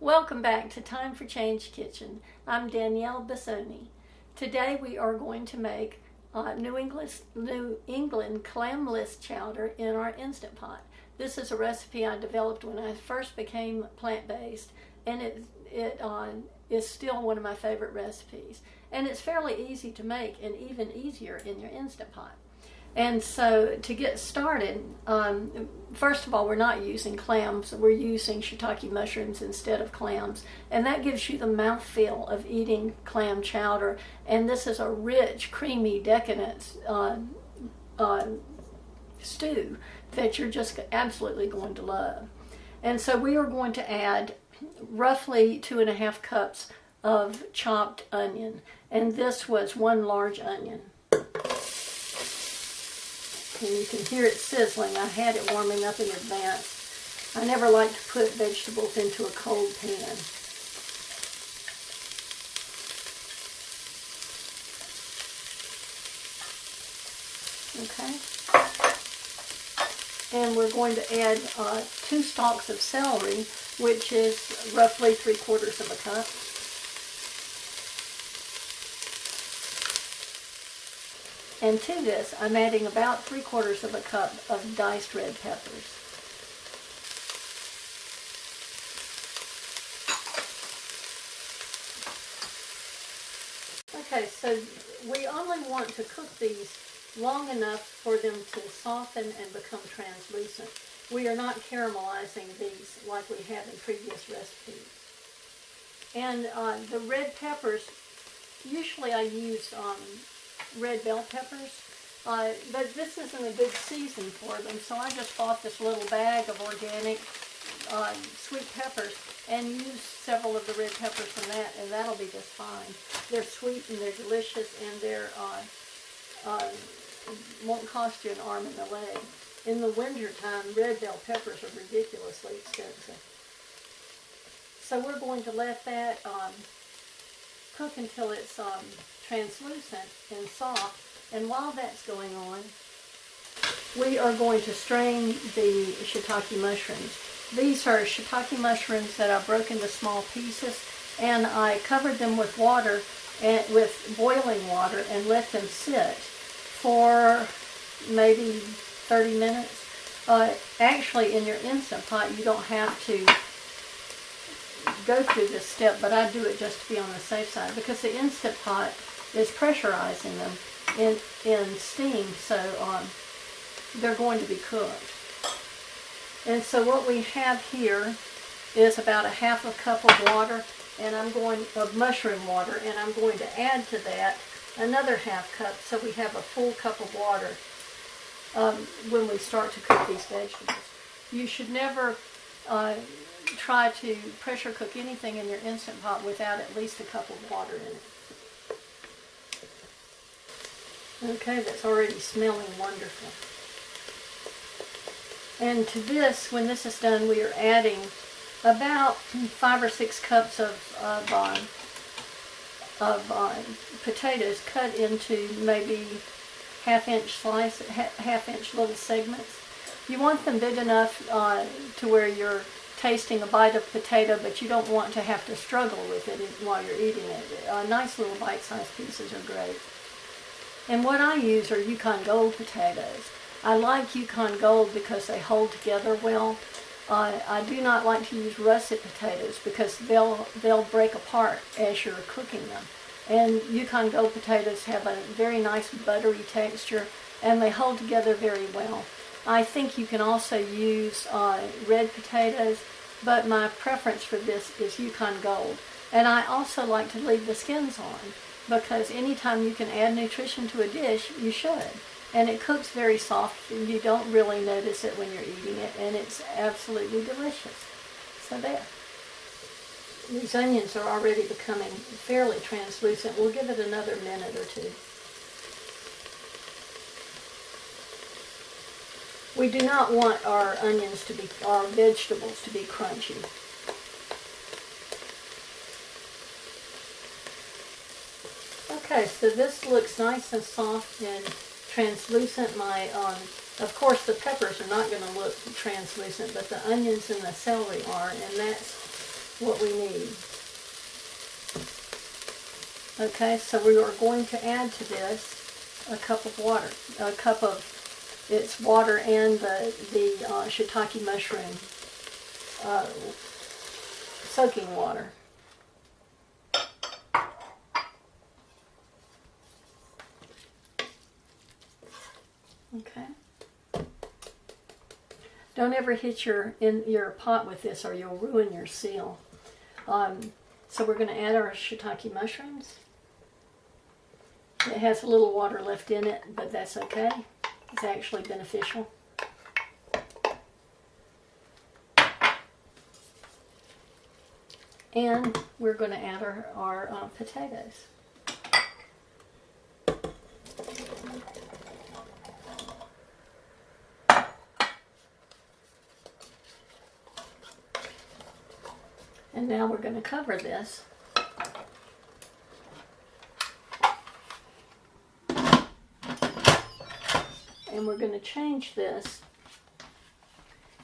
Welcome back to Time for Change Kitchen. I'm Danielle Bassoni. Today we are going to make New England Clamless Chowder in our Instant Pot. This is a recipe I developed when I first became plant-based, and it is still one of my favorite recipes. And it's fairly easy to make and even easier in your Instant Pot. And so to get started, first of all, we're not using clams. We're using shiitake mushrooms instead of clams. And that gives you the mouthfeel of eating clam chowder. And this is a rich, creamy, decadent stew that you're just absolutely going to love. And so we are going to add roughly 2.5 cups of chopped onion. And this was 1 large onion. And you can hear it sizzling. I had it warming up in advance. I never like to put vegetables into a cold pan. Okay. And we're going to add 2 stalks of celery, which is roughly 3/4 of a cup. And to this, I'm adding about 3/4 of a cup of diced red peppers. Okay, so we only want to cook these long enough for them to soften and become translucent. We are not caramelizing these like we have in previous recipes. And the red peppers, usually I use red bell peppers, but this isn't a good season for them, so I just bought this little bag of organic sweet peppers and used several of the red peppers from that, and that'll be just fine. They're sweet and they're delicious, and they're won't cost you an arm and a leg. In the winter time, red bell peppers are ridiculously expensive. So we're going to let that cook until it's translucent and soft, and while that's going on, we are going to strain the shiitake mushrooms. These are shiitake mushrooms that I broke into small pieces, and I covered them with water, and with boiling water, and let them sit for maybe 30 minutes. Actually, in your Instant Pot, you don't have to go through this step, but I do it just to be on the safe side, because the Instant Pot is pressurizing them in steam, so they're going to be cooked. And so what we have here is about 1/2 cup of water, and of mushroom water, and I'm going to add to that another 1/2 cup, so we have a full cup of water when we start to cook these vegetables. You should never try to pressure cook anything in your Instant Pot without at least a cup of water in it. Okay, that's already smelling wonderful. And to this, when this is done, we are adding about 5 or 6 cups of potatoes cut into maybe half-inch little segments. You want them big enough to where you're tasting a bite of potato, but you don't want to have to struggle with it while you're eating it. Nice little bite-sized pieces are great. And what I use are Yukon Gold potatoes. I like Yukon Gold because they hold together well. I do not like to use russet potatoes because they'll break apart as you're cooking them. And Yukon Gold potatoes have a very nice buttery texture, and they hold together very well. I think you can also use red potatoes, but my preference for this is Yukon Gold. And I also like to leave the skins on, because anytime you can add nutrition to a dish, you should. And it cooks very soft, and you don't really notice it when you're eating it, and it's absolutely delicious. So there. These onions are already becoming fairly translucent. We'll give it another minute or two. We do not want our vegetables to be crunchy. Okay, so this looks nice and soft and translucent. Of course, the peppers are not going to look translucent, but the onions and the celery are, and that's what we need. Okay, so we are going to add to this a cup of water. A cup of, it's water and the shiitake mushroom soaking water. Okay. Don't ever hit your pot with this or you'll ruin your seal. So we're going to add our shiitake mushrooms. It has a little water left in it, but that's okay. It's actually beneficial. And we're going to add our potatoes. And now we're going to cover this. And we're going to change this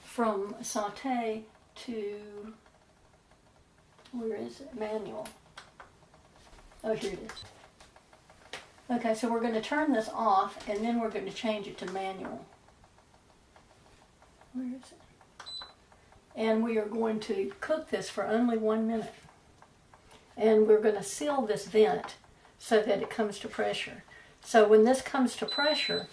from saute to, where is it? Manual. Oh, here it is. Okay, so we're going to turn this off and then we're going to change it to manual. Where is it? And we are going to cook this for only 1 minute. And we're going to seal this vent so that it comes to pressure. So when this comes to pressure,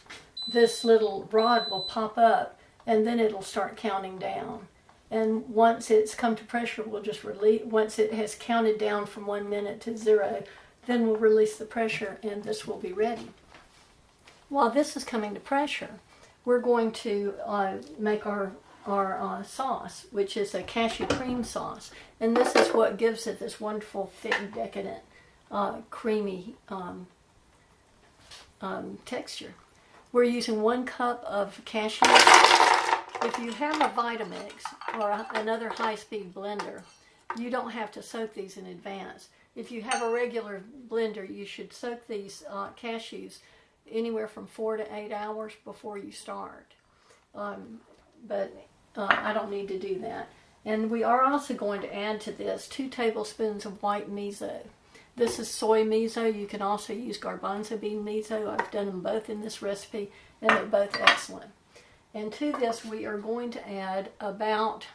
this little rod will pop up and then it'll start counting down. And once it's come to pressure, we'll just release. Once it has counted down from 1 minute to 0, then we'll release the pressure and this will be ready. While this is coming to pressure, we're going to make our sauce, which is a cashew cream sauce. And this is what gives it this wonderful, thick, decadent, creamy texture. We're using 1 cup of cashew. If you have a Vitamix or another high-speed blender, you don't have to soak these in advance. If you have a regular blender, you should soak these cashews anywhere from 4 to 8 hours before you start. But I don't need to do that. And we are also going to add to this 2 tablespoons of white miso. This is soy miso. You can also use garbanzo bean miso. I've done them both in this recipe and they're both excellent. And to this we are going to add about,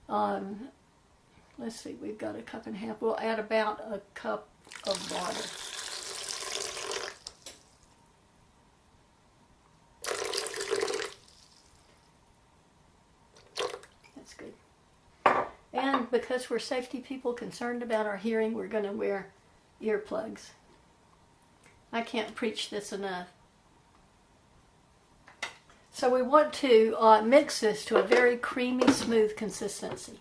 let's see, we've got a cup and a half. We'll add about a cup of water. And because we're safety people concerned about our hearing, we're going to wear earplugs. I can't preach this enough. So we want to mix this to a very creamy, smooth consistency.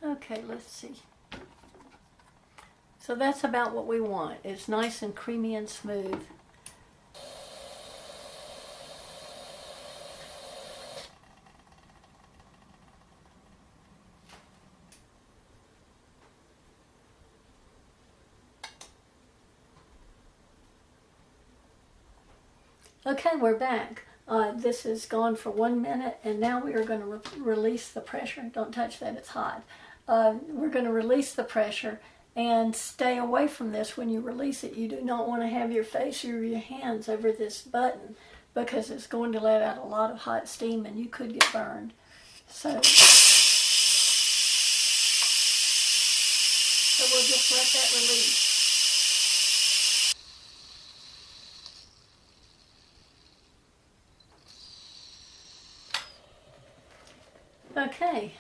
Okay, let's see. So that's about what we want. It's nice and creamy and smooth. Okay, we're back. This has gone for 1 minute and now we are going to release the pressure. Don't touch that, it's hot. We're going to release the pressure. And stay away from this when you release it. You do not want to have your face or your hands over this button because it's going to let out a lot of hot steam and you could get burned. So we'll just let that release. Okay,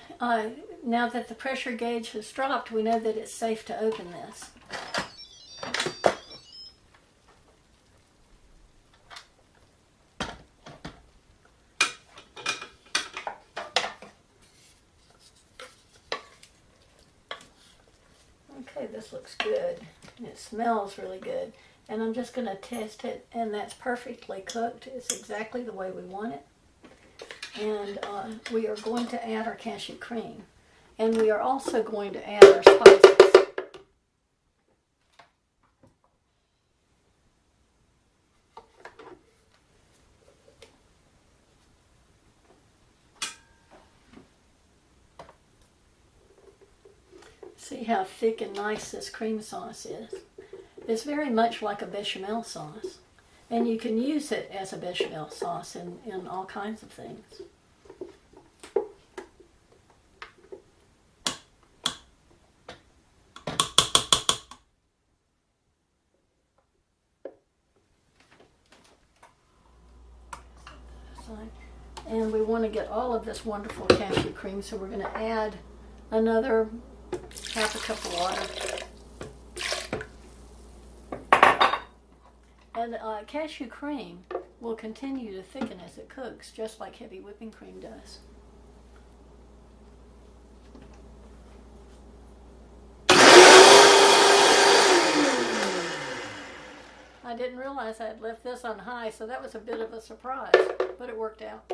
now that the pressure gauge has dropped, we know that it's safe to open this. Okay, this looks good. And it smells really good. And I'm just going to test it, and that's perfectly cooked. It's exactly the way we want it. And we are going to add our cashew cream. And we are also going to add our spices. See how thick and nice this cream sauce is. It's very much like a bechamel sauce. And you can use it as a bechamel sauce in all kinds of things. And we want to get all of this wonderful cashew cream, so we're going to add another half a cup of water. And cashew cream will continue to thicken as it cooks, just like heavy whipping cream does. I didn't realize I had left this on high, so that was a bit of a surprise, but it worked out.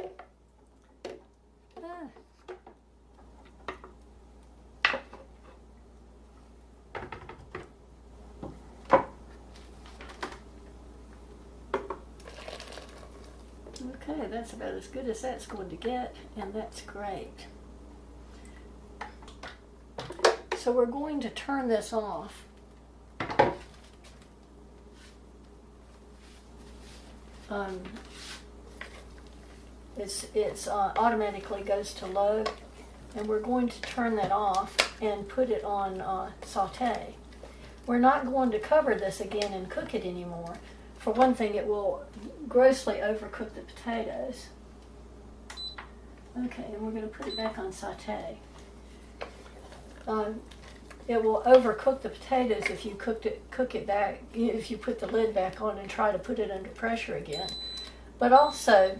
Okay, that's about as good as that's going to get, and that's great. So we're going to turn this off. It's automatically goes to low, and we're going to turn that off and put it on saute. We're not going to cover this again and cook it anymore. For one thing, it will grossly overcook the potatoes. Okay, and we're going to put it back on saute. It will overcook the potatoes if you cook it back, if you put the lid back on and try to put it under pressure again. But also,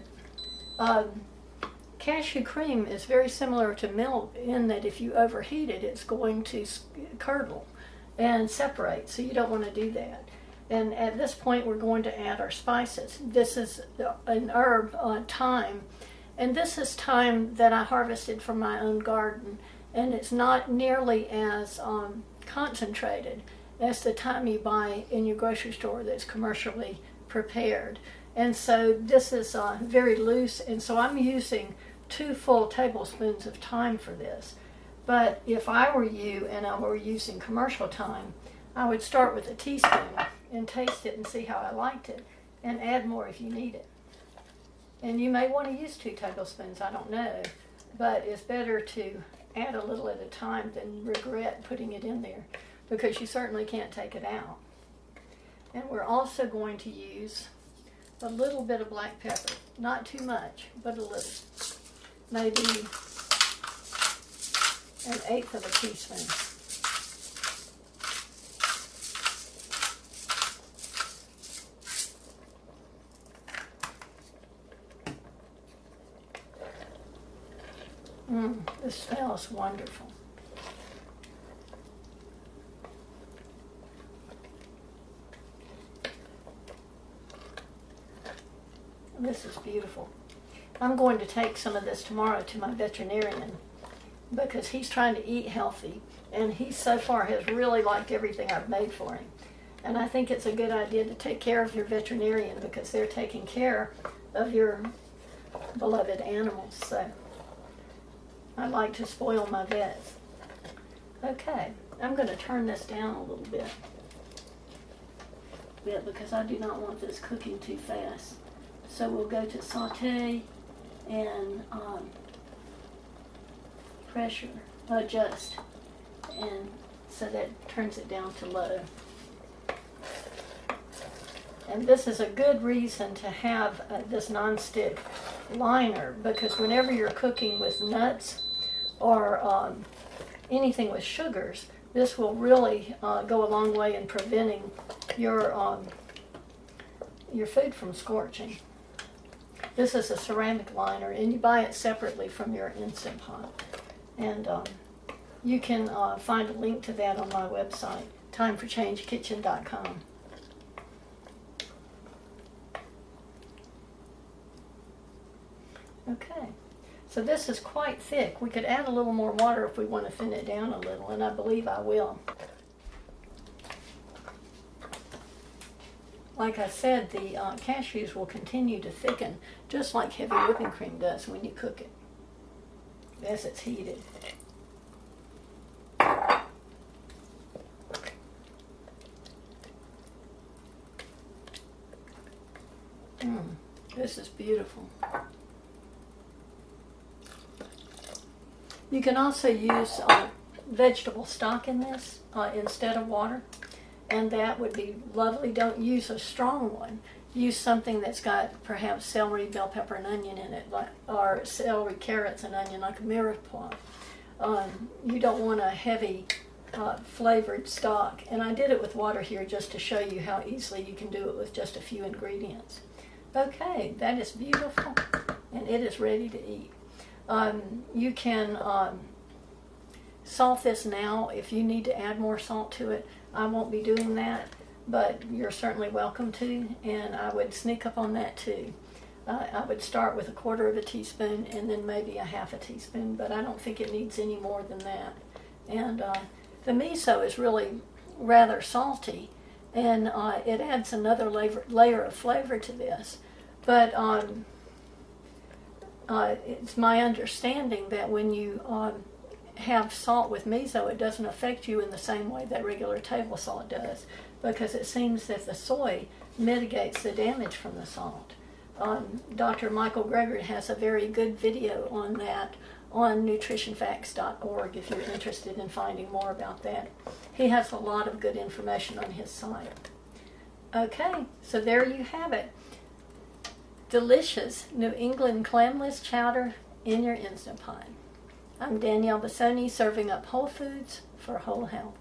cashew cream is very similar to milk in that if you overheat it, it's going to curdle and separate, so you don't want to do that. And at this point, we're going to add our spices. This is an herb, thyme, and this is thyme that I harvested from my own garden, and it's not nearly as concentrated as the thyme you buy in your grocery store that's commercially prepared. And so this is very loose, and so I'm using 2 full tablespoons of thyme for this. But if I were you and I were using commercial thyme, I would start with a teaspoon and taste it and see how I liked it, and add more if you need it. And you may want to use 2 tablespoons, I don't know, but it's better to add a little at a time than regret putting it in there, because you certainly can't take it out. And we're also going to use a little bit of black pepper, not too much, but a little, maybe 1/8 of a teaspoon. This smells wonderful. This is beautiful. I'm going to take some of this tomorrow to my veterinarian because he's trying to eat healthy, and he so far has really liked everything I've made for him. And I think it's a good idea to take care of your veterinarian because they're taking care of your beloved animals. So I like to spoil my vets. Okay, I'm going to turn this down a little bit because I do not want this cooking too fast. So we'll go to saute and pressure, adjust, and so that turns it down to low. And this is a good reason to have this nonstick liner, because whenever you're cooking with nuts or anything with sugars, this will really go a long way in preventing your food from scorching. This is a ceramic liner, and you buy it separately from your Instant Pot. And you can find a link to that on my website, timeforchangekitchen.com. Okay, so this is quite thick. We could add a little more water if we want to thin it down a little, and I believe I will. Like I said, the cashews will continue to thicken, just like heavy whipping cream does when you cook it, as it's heated. This is beautiful. You can also use vegetable stock in this instead of water, and that would be lovely. Don't use a strong one. Use something that's got perhaps celery, bell pepper, and onion in it, or celery, carrots, and onion, like a mirepoix. You don't want a heavy flavored stock, and I did it with water here just to show you how easily you can do it with just a few ingredients. Okay, that is beautiful, and it is ready to eat. You can salt this now if you need to add more salt to it. I won't be doing that, but you're certainly welcome to, and I would sneak up on that too. I would start with 1/4 teaspoon and then maybe a 1/2 teaspoon, but I don't think it needs any more than that. And the miso is really rather salty, and it adds another layer of flavor to this. But it's my understanding that when you have salt with miso, it doesn't affect you in the same way that regular table salt does, because it seems that the soy mitigates the damage from the salt. Dr. Michael Greger has a very good video on that on nutritionfacts.org if you're interested in finding more about that. He has a lot of good information on his site. Okay, so there you have it. Delicious New England Clamless Chowder in your Instant Pot. I'm Danielle Bassoni, serving up whole foods for whole health.